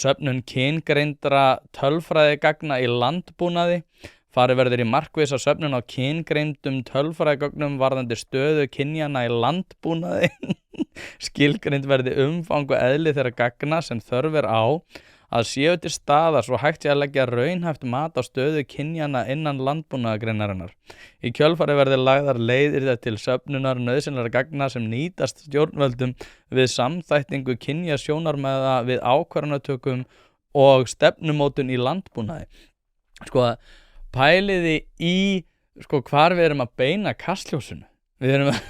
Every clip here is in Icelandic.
söfnun kyngreindra tölfræðigagna í landbúnaði. Farið verður í markvissa söfnun á kyngreindum tölfræðigögnum varðandi stöðu kynjanna í landbúnaði. Skilgreind verði umfang og eðli þeirra gagna sem þörf á að séu til staðar svo hægt sé að leggja raunhæft mat á stöðu kynjanna innan landbúnaðargreinarinnar. Í kjölfarið verði lagðar leiðir til söfnunar nauðsynlegra gagna sem nýtast stjórnvöldum við samþættingu kynjasjónarmiða við ákvarðanatökum og stefnumótun í landbúnaði. Pæliði í hvar við erum að beina kastljósinu. Við erum að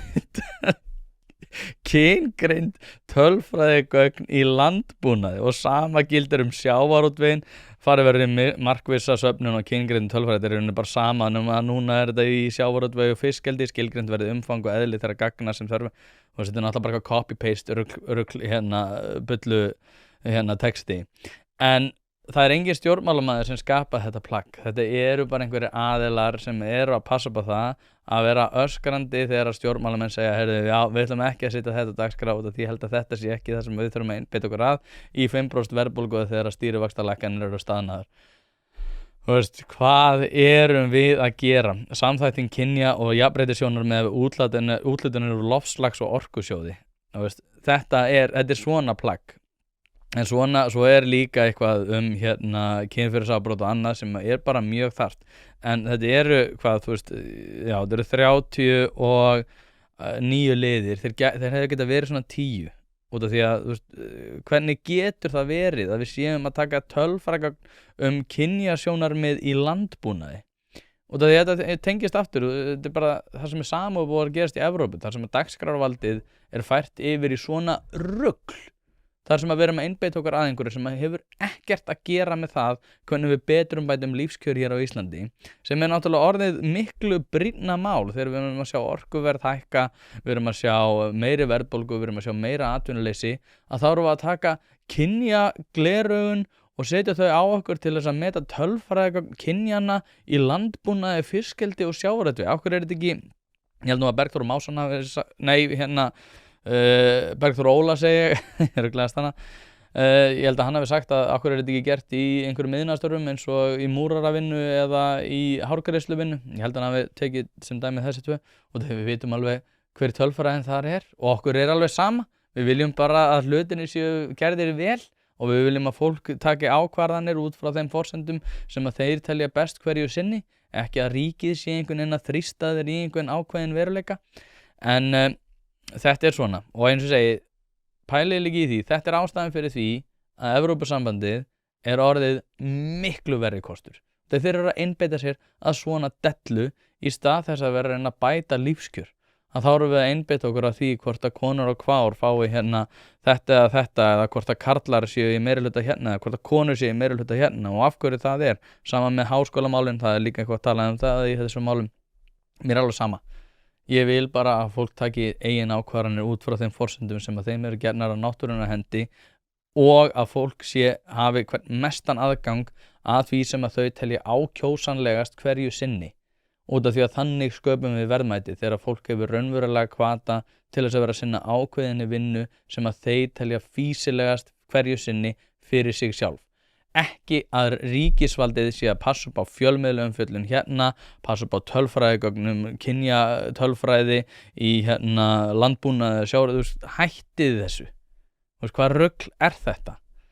kyngreind tölfræðigögn í landbúnaði og sama gildir sjávarútveginn. Farið verður í markvissa söfnun og kyngreind tölfræði er bara sama að núna þetta í sjávarútvegi og fiskeldi. Skilgreind verði umfang og eðli þeirra gagna sem þörf og þetta er náttúrulega bara copy-paste rugl bullu texti. En það er engin stjórnmálamaður sem skapa þetta plagg. Þetta eru bara einhverjir aðilar sem eru að passa upp á það að vera öskrandi þegar stjórnmálamenn segja, heyrðu, já, við ætlum ekki að setja þetta dagskrá út af því ég held að þetta sé ekki það sem við þurfum að einbeita okkur að í 5% verðbólgu þegar stýrivaxtalækkanir eru staðnaðar. Þú veist, hvað erum við að gera? Samþætting kynja og jafnréttissjónar með úthlutanir úr loftslags- og orkusjóði. Þú veist, þetta er svona plagg. En svo er líka eitthvað kynferðisafbrot og annað sem er bara mjög þarft. En þetta eru, þetta eru 39 liðir. Þeir hefðu getað verið svona 10. Út af því að, hvernig getur það verið að við séum að taka tölfræðigögn kynjasjónarmið í landbúnaði? Út af því að þetta tengist aftur, þetta er bara það sem er sama og búið að gerast í Evrópu, þar sem að dagskrárvaldið er fært yfir í svona rugl. Þar sem að vera með einbeitt okkar að einhverju sem hefur ekkert að gera með það hvernig við betrumbætum lífskjör hér á Íslandi, sem er náttúrulega orðið miklu brýnna mál þegar við erum að sjá orkuverð hækka, við erum að sjá meiri verðbólgu, við erum að sjá meira atvinnuleysi, að þá erum við að taka kynjagleraugun og setja þau á okkur til þess að meta tölfræðigögn kynjanna í landbúnaði, fiskeldi og sjávarútvegi. Af hverju er þetta ekki, ég held nú að Bergþór Másson Bergþór Óla segi ég er að glæðast hana. Ég held að hann hafi sagt að okkur er þetta ekki gert í einhverjum miðnastörfum eins og í múraravinnu eða í hárgreiðsluvinnu. Ég held að hann hafi tekið sem dæmið þessi tvö og þegar við vitum alveg hver tölfræðin þar er og okkur er alveg sama. Við viljum bara að hlutinni séu gerðir vel og við viljum að fólk taki ákvarðanir út frá þeim forsendum sem að þeir telja best hverju sinni, ekki að ríkið sé einhvern veginn að þrýsta þeir í einhvern ákveðin veruleika. En þetta er svona og eins og segi, pælið líka í því, þetta er ástæðan fyrir því að Evrópusambandið er orðið miklu verri kostur. Þeir eru að einbeita sér að svona dellu í stað þess að vera að reyna að bæta lífskjör. Að þá erum við að einbeita okkur að því hvort að konur og kvár fái þetta eða hvort að karlar séu í meirihluta eða hvort að konur séu í meirihluta og af hverju það er. Sama með háskólamálin, það er líka eitthvað að tala það í þessum málum. Mér er alveg sama. Ég vil bara að fólk taki eigin ákvarðanir út frá þeim forsendum sem að þeim eru gefnar af náttúrunnar hendi og að fólk hafi mestan aðgang að því sem að þau telja ákjósanlegast hverju sinni. Út af því að þannig sköpum við verðmæti þegar fólk hefur raunverulega hvata til þess að vera að sinna ákveðinni vinnu sem að þeir telja fýsilegast hverju sinni fyrir sig sjálf. Ekki að ríkisvaldið sé að passa upp á fjölmiðlaumfjöllun passa upp á tölfræðigögnum, kynjatölfræði í landbúnaði, sjávarútvegi, hættið þessu. Hvað rugl er þetta?